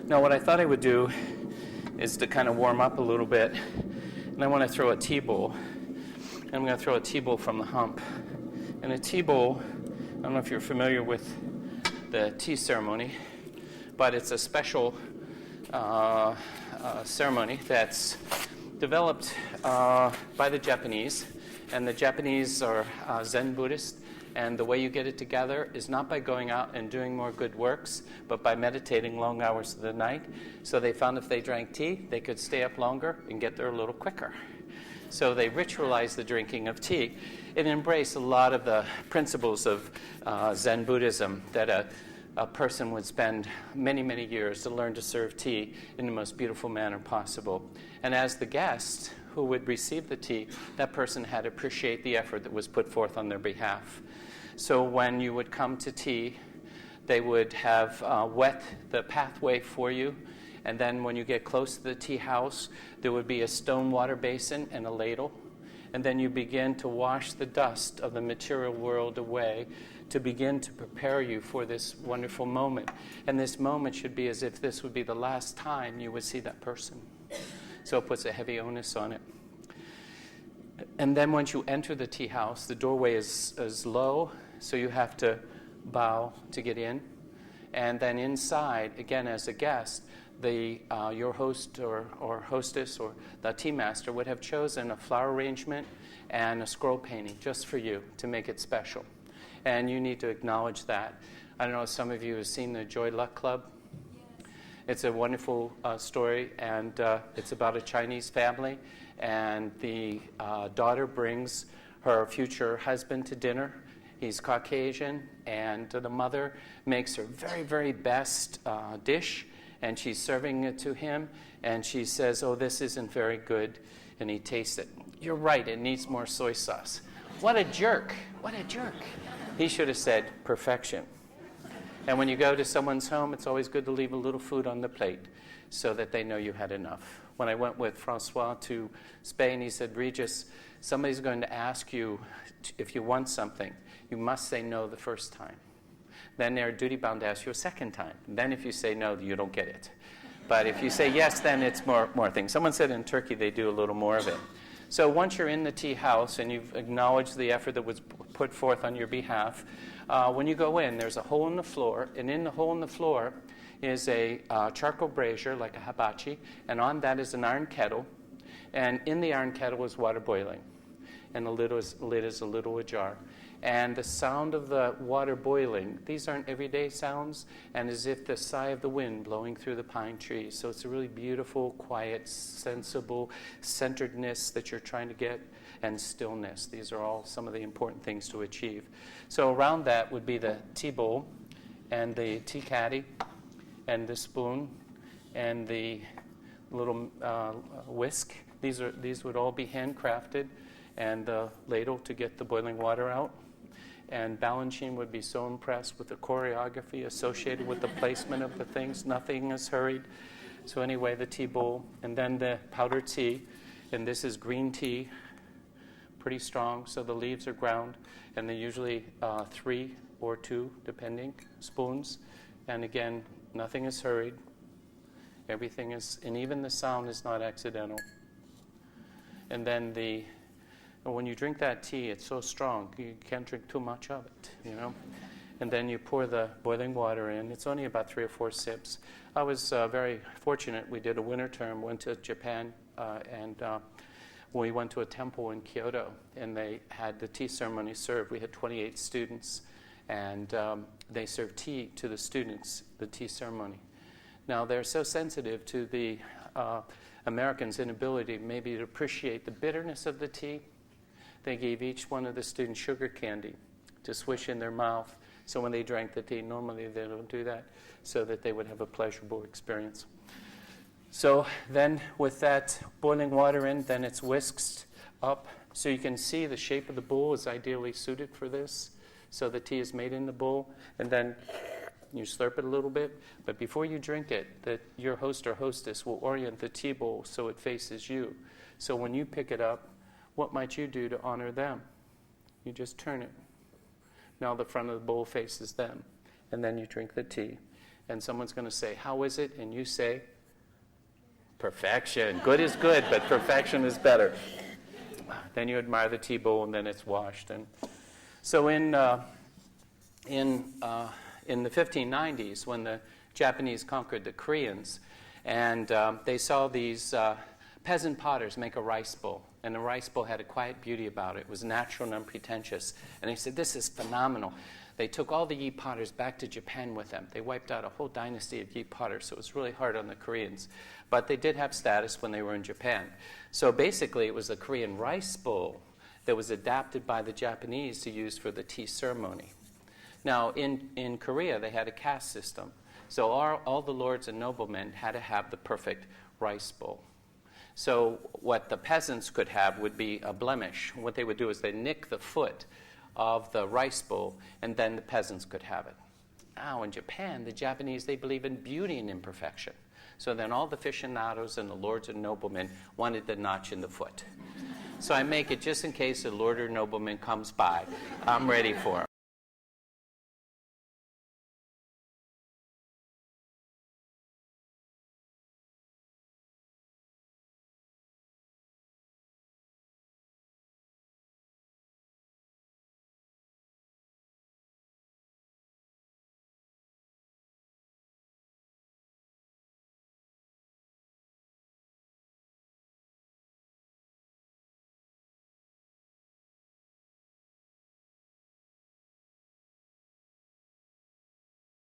Now what I thought I would do is to kind of warm up a little bit, and I want to throw a tea bowl. And I'm going to throw a tea bowl from the hump. And a tea bowl, I don't know if you're familiar with the tea ceremony, but it's a special ceremony that's developed by the Japanese. And the Japanese are Zen Buddhists. And the way you get it together is not by going out and doing more good works, but by meditating long hours of the night. So they found if they drank tea, they could stay up longer and get there a little quicker. So they ritualized the drinking of tea and embraced a lot of the principles of Zen Buddhism, that a person would spend many, many years to learn to serve tea in the most beautiful manner possible. And as the guest who would receive the tea, that person had to appreciate the effort that was put forth on their behalf. So when you would come to tea, they would have wet the pathway for you. And then when you get close to the tea house, there would be a stone water basin and a ladle. And then you begin to wash the dust of the material world away to begin to prepare you for this wonderful moment. And this moment should be as if this would be the last time you would see that person. So it puts a heavy onus on it. And then once you enter the tea house, the doorway is low, so you have to bow to get in. And then inside, again as a guest, your host or hostess or the tea master would have chosen a flower arrangement and a scroll painting just for you to make it special. And you need to acknowledge that. I don't know if some of you have seen the Joy Luck Club. Yes. It's a wonderful story, and it's about a Chinese family. And the daughter brings her future husband to dinner. He's Caucasian, and the mother makes her very, very best dish, and she's serving it to him, and she says, "Oh, this isn't very good," and he tastes it. "You're right, it needs more soy sauce." What a jerk. What a jerk. He should have said perfection. And when you go to someone's home, it's always good to leave a little food on the plate so that they know you had enough. When I went with Francois to Spain, he said, "Regis, somebody's going to ask you if you want something. You must say no the first time. Then they're duty-bound to ask you a second time. Then if you say no, you don't get it. But if you say yes, then it's more things." Someone said in Turkey they do a little more of it. So once you're in the tea house and you've acknowledged the effort that was put forth on your behalf, when you go in, there's a hole in the floor, and in the hole in the floor is a charcoal brazier, like a hibachi, and on that is an iron kettle, and in the iron kettle is water boiling, and the lid is a little ajar. And the sound of the water boiling, these aren't everyday sounds, and as if the sigh of the wind blowing through the pine trees. So it's a really beautiful, quiet, sensible centeredness that you're trying to get, and stillness. These are all some of the important things to achieve. So around that would be the tea bowl, and the tea caddy, and the spoon, and the little whisk. These would all be handcrafted, and the ladle to get the boiling water out. And Balanchine would be so impressed with the choreography associated with the placement of the things. Nothing is hurried. So anyway, the tea bowl, and then the powdered tea, and this is green tea, pretty strong, so the leaves are ground, and they're usually 3 or 2, depending, spoons. And again, nothing is hurried. Everything is, and even the sound is not accidental. And then when you drink that tea, it's so strong, you can't drink too much of it, And then you pour the boiling water in. It's only about 3 or 4 sips. I was very fortunate. We did a winter term, went to Japan, and we went to a temple in Kyoto, and they had the tea ceremony served. We had 28 students, and they served tea to the students, the tea ceremony. Now, they're so sensitive to the Americans' inability maybe to appreciate the bitterness of the tea. They gave each one of the students sugar candy to swish in their mouth. So when they drank the tea, normally they don't do that, so that they would have a pleasurable experience. So then with that boiling water in, then it's whisked up. So you can see the shape of the bowl is ideally suited for this. So the tea is made in the bowl, and then you slurp it a little bit. But before you drink it, your host or hostess will orient the tea bowl so it faces you. So when you pick it up, what might you do to honor them? You just turn it. Now the front of the bowl faces them, and then you drink the tea. and someone's going to say, how is it? And you say, perfection. Good is good, but perfection is better. Then you admire the tea bowl, and then it's washed. And so in the 1590s, when the Japanese conquered the Koreans, and they saw these peasant potters make a rice bowl. And the rice bowl had a quiet beauty about it. It was natural and unpretentious. And they said, this is phenomenal. They took all the Yi potters back to Japan with them. They wiped out a whole dynasty of Yi potters, so it was really hard on the Koreans. But they did have status when they were in Japan. So basically, it was the Korean rice bowl that was adapted by the Japanese to use for the tea ceremony. Now, in Korea, they had a caste system. So all the lords and noblemen had to have the perfect rice bowl. So what the peasants could have would be a blemish. What they would do is they'd nick the foot of the rice bowl, and then the peasants could have it. Now, in Japan, the Japanese, they believe in beauty and imperfection. So then all the aficionados and the lords and noblemen wanted the notch in the foot. So I make it just in case a lord or nobleman comes by. I'm ready for